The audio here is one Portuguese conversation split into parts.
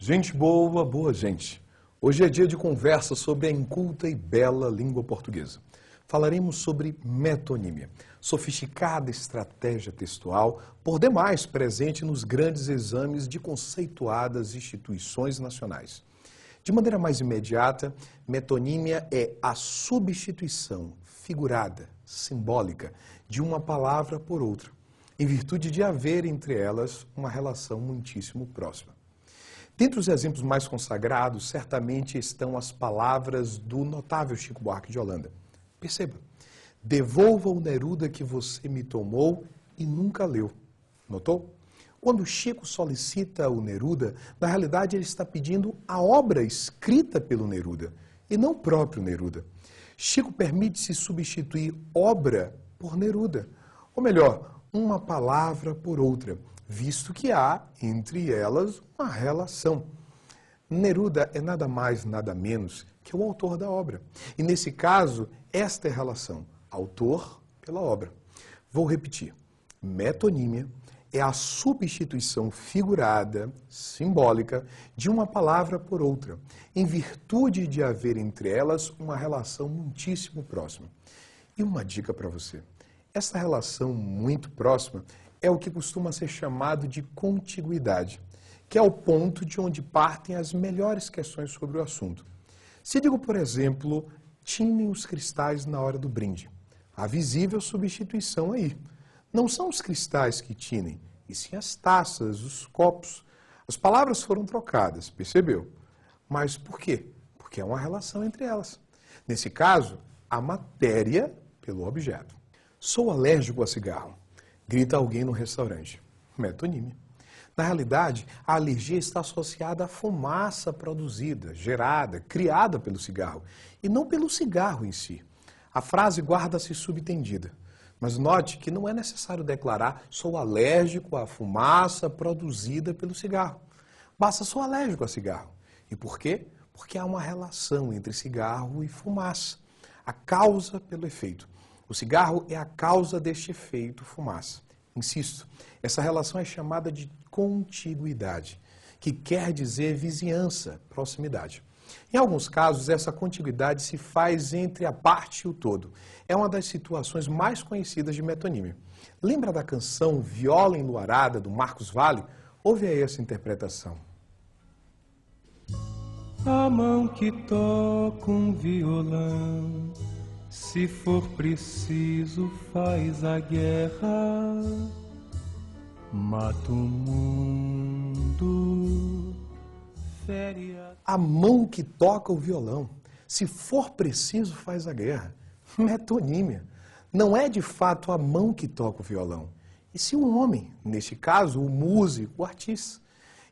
Gente boa, boa gente. Hoje é dia de conversa sobre a inculta e bela língua portuguesa. Falaremos sobre metonímia, sofisticada estratégia textual, por demais presente nos grandes exames de conceituadas instituições nacionais. De maneira mais imediata, metonímia é a substituição figurada, simbólica, de uma palavra por outra, em virtude de haver entre elas uma relação muitíssimo próxima. Dentre os exemplos mais consagrados, certamente estão as palavras do notável Chico Buarque de Holanda. Perceba, devolva o Neruda que você me tomou e nunca leu. Notou? Quando Chico solicita o Neruda, na realidade ele está pedindo a obra escrita pelo Neruda, e não o próprio Neruda. Chico permite-se substituir obra por Neruda, ou melhor, uma palavra por outra, visto que há entre elas uma relação. Neruda é nada mais, nada menos que o autor da obra. E nesse caso, esta é a relação, autor pela obra. Vou repetir, metonímia é a substituição figurada, simbólica, de uma palavra por outra, em virtude de haver entre elas uma relação muitíssimo próxima. E uma dica para você, essa relação muito próxima é o que costuma ser chamado de contiguidade, que é o ponto de onde partem as melhores questões sobre o assunto. Se digo, por exemplo, tinem os cristais na hora do brinde, há visível substituição aí. Não são os cristais que tinem, e sim as taças, os copos. As palavras foram trocadas, percebeu? Mas por quê? Porque há uma relação entre elas. Nesse caso, a matéria pelo objeto. Sou alérgico a cigarro, grita alguém no restaurante. Metonímia. Na realidade, a alergia está associada à fumaça produzida, gerada, criada pelo cigarro, e não pelo cigarro em si. A frase guarda-se subentendida. Mas note que não é necessário declarar sou alérgico à fumaça produzida pelo cigarro. Basta sou alérgico a cigarro. E por quê? Porque há uma relação entre cigarro e fumaça. A causa pelo efeito. O cigarro é a causa deste efeito fumaça. Insisto, essa relação é chamada de contiguidade, que quer dizer vizinhança, proximidade. Em alguns casos, essa contiguidade se faz entre a parte e o todo. É uma das situações mais conhecidas de metonímia. Lembra da canção Viola Enluarada, do Marcos Valle? Ouve aí essa interpretação. A mão que toca um violão, se for preciso faz a guerra, mata o mundo, fere a mão que toca o violão, se for preciso faz a guerra. Metonímia. Não é de fato a mão que toca o violão, e sim um homem, neste caso o músico, o artista.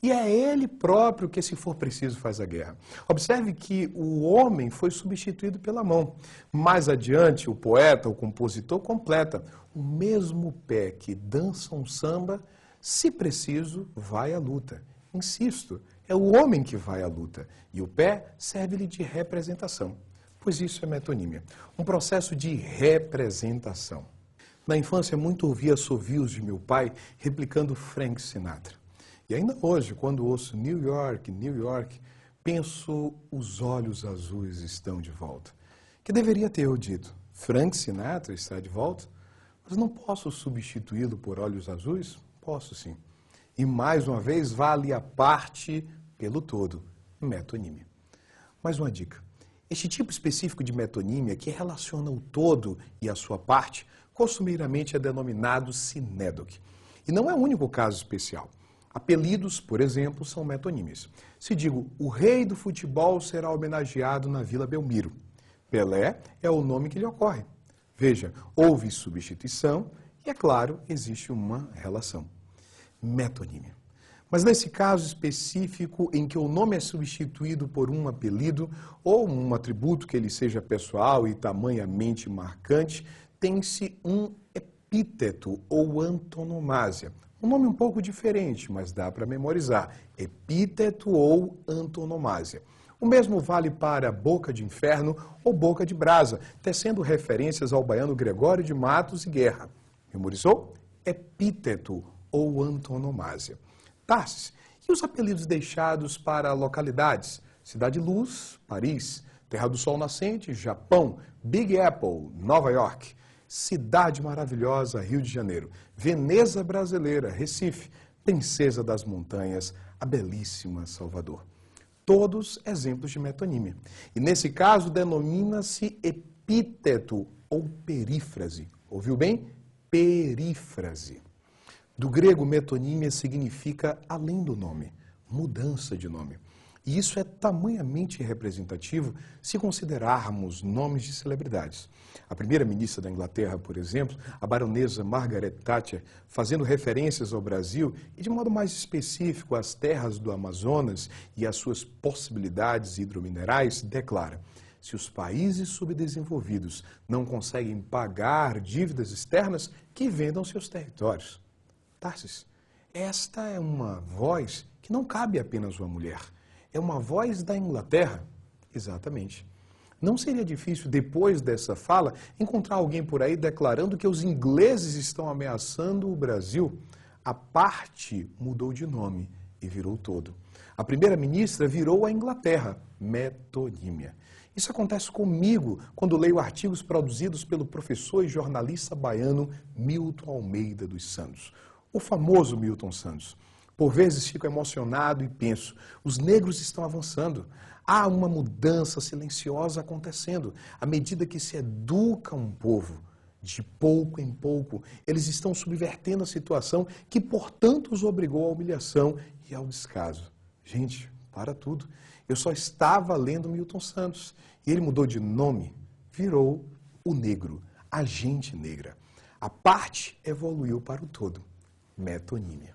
E é ele próprio que, se for preciso, faz a guerra. Observe que o homem foi substituído pela mão. Mais adiante, o poeta, o compositor, completa. O mesmo pé que dança um samba, se preciso, vai à luta. Insisto, é o homem que vai à luta. E o pé serve-lhe de representação. Pois isso é metonímia. Um processo de representação. Na infância, muito ouvi assovios de meu pai replicando Frank Sinatra. E ainda hoje, quando ouço New York, New York, penso, os olhos azuis estão de volta. Que deveria ter eu dito, Frank Sinatra está de volta, mas não posso substituí-lo por olhos azuis? Posso sim. E mais uma vez, vale a parte pelo todo, metonímia. Mais uma dica. Este tipo específico de metonímia, que relaciona o todo e a sua parte, costumeiramente é denominado sinédoque. E não é o único caso especial. Apelidos, por exemplo, são metonímias. Se digo, o rei do futebol será homenageado na Vila Belmiro. Pelé é o nome que lhe ocorre. Veja, houve substituição e, é claro, existe uma relação. Metonímia. Mas nesse caso específico em que o nome é substituído por um apelido ou um atributo que ele seja pessoal e tamanhamente marcante, tem-se um epíteto ou antonomásia. Um nome um pouco diferente, mas dá para memorizar. Epíteto ou antonomásia. O mesmo vale para boca de inferno ou boca de brasa, tecendo referências ao baiano Gregório de Matos e Guerra. Memorizou? Epíteto ou antonomásia. Tarsis, E os apelidos deixados para localidades? Cidade Luz, Paris, Terra do Sol Nascente, Japão, Big Apple, Nova York, Cidade Maravilhosa, Rio de Janeiro, Veneza Brasileira, Recife, Princesa das Montanhas, a belíssima Salvador. Todos exemplos de metonímia. E nesse caso denomina-se epíteto ou perífrase. Ouviu bem? Perífrase. Do grego, metonímia significa além do nome, mudança de nome. E isso é tamanhamente representativo se considerarmos nomes de celebridades. A primeira-ministra da Inglaterra, por exemplo, a baronesa Margaret Thatcher, fazendo referências ao Brasil e de modo mais específico às terras do Amazonas e às suas possibilidades hidrominerais, declara: se os países subdesenvolvidos não conseguem pagar dívidas externas, que vendam seus territórios. Tarsis, esta é uma voz que não cabe apenas a uma mulher. É uma voz da Inglaterra? Exatamente. Não seria difícil, depois dessa fala, encontrar alguém por aí declarando que os ingleses estão ameaçando o Brasil? A parte mudou de nome e virou todo. A primeira-ministra virou a Inglaterra, metonímia. Isso acontece comigo quando leio artigos produzidos pelo professor e jornalista baiano Milton Almeida dos Santos, o famoso Milton Santos. Por vezes fico emocionado e penso, os negros estão avançando. Há uma mudança silenciosa acontecendo. À medida que se educa um povo, de pouco em pouco, eles estão subvertendo a situação que, portanto, os obrigou à humilhação e ao descaso. Gente, para tudo. Eu só estava lendo Milton Santos e ele mudou de nome, virou o negro, a gente negra. A parte evoluiu para o todo. Metonímia.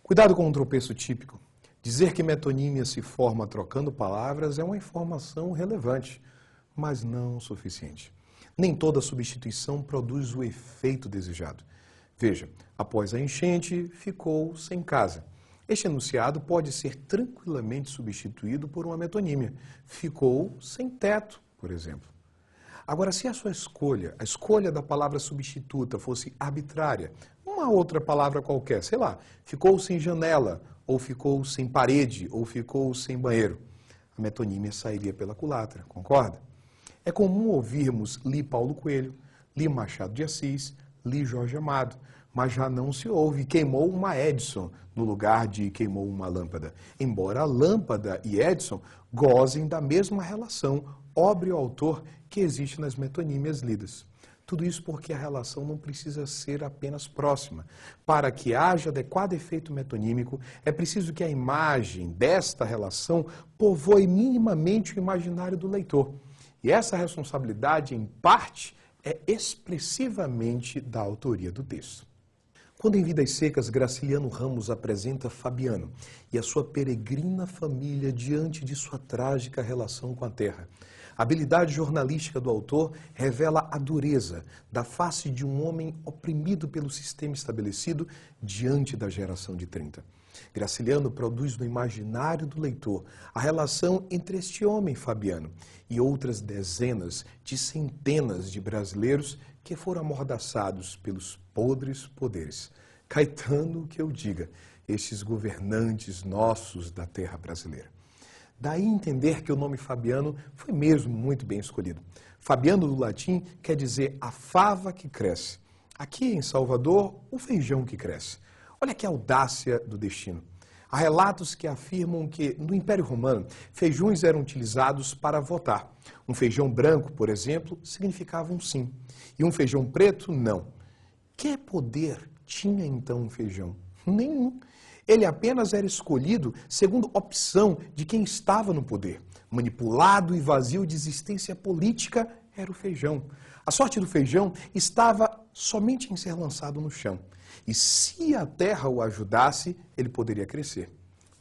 Cuidado com um tropeço típico. Dizer que metonímia se forma trocando palavras é uma informação relevante, mas não suficiente. Nem toda substituição produz o efeito desejado. Veja, após a enchente, ficou sem casa. Este enunciado pode ser tranquilamente substituído por uma metonímia. Ficou sem teto, por exemplo. Agora, se a sua escolha, a escolha da palavra substituta fosse arbitrária, uma outra palavra qualquer, sei lá, ficou sem janela, ou ficou sem parede, ou ficou sem banheiro, a metonímia sairia pela culatra, concorda? É comum ouvirmos Li Paulo Coelho, Li Machado de Assis, Li Jorge Amado, mas já não se ouve queimou uma Edison no lugar de queimou uma lâmpada, embora a lâmpada e Edison gozem da mesma relação óbrio-autor que existe nas metonímias lidas. Tudo isso porque a relação não precisa ser apenas próxima. Para que haja adequado efeito metonímico, é preciso que a imagem desta relação povoe minimamente o imaginário do leitor. E essa responsabilidade, em parte, é expressivamente da autoria do texto. Quando em Vidas Secas, Graciliano Ramos apresenta Fabiano e a sua peregrina família diante de sua trágica relação com a terra, a habilidade jornalística do autor revela a dureza da face de um homem oprimido pelo sistema estabelecido diante da geração de 30. Graciliano produz no imaginário do leitor a relação entre este homem, Fabiano, e outras dezenas de centenas de brasileiros que foram amordaçados pelos podres poderes. Caetano, que eu diga, estes governantes nossos da terra brasileira. Daí entender que o nome Fabiano foi mesmo muito bem escolhido. Fabiano, do latim, quer dizer a fava que cresce. Aqui em Salvador, o feijão que cresce. Olha que audácia do destino. Há relatos que afirmam que, no Império Romano, feijões eram utilizados para votar. Um feijão branco, por exemplo, significava um sim. E um feijão preto, não. Que poder tinha então um feijão? Nenhum. Ele apenas era escolhido segundo opção de quem estava no poder. Manipulado e vazio de existência política era o feijão. A sorte do feijão estava somente em ser lançado no chão. E se a terra o ajudasse, ele poderia crescer.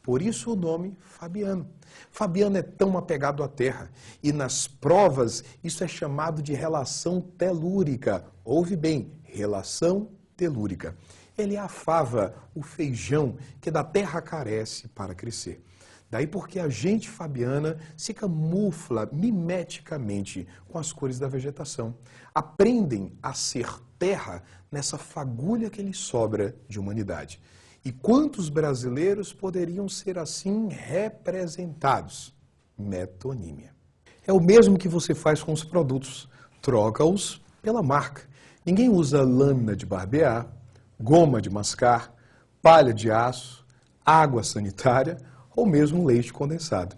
Por isso o nome Fabiano. Fabiano é tão apegado à terra. E nas provas, isso é chamado de relação telúrica. Ouve bem, relação telúrica. Ele é a fava, o feijão, que da terra carece para crescer. Daí porque a gente fabiana se camufla mimeticamente com as cores da vegetação. Aprendem a ser terra nessa fagulha que lhes sobra de humanidade. E quantos brasileiros poderiam ser assim representados? Metonímia. É o mesmo que você faz com os produtos. Troca-os pela marca. Ninguém usa lâmina de barbear, goma de mascar, palha de aço, água sanitária ou mesmo leite condensado.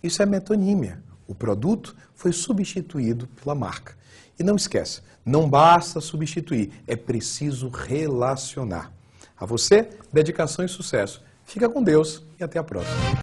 Isso é metonímia. O produto foi substituído pela marca. E não esqueça, não basta substituir, é preciso relacionar. A você, dedicação e sucesso. Fica com Deus e até a próxima.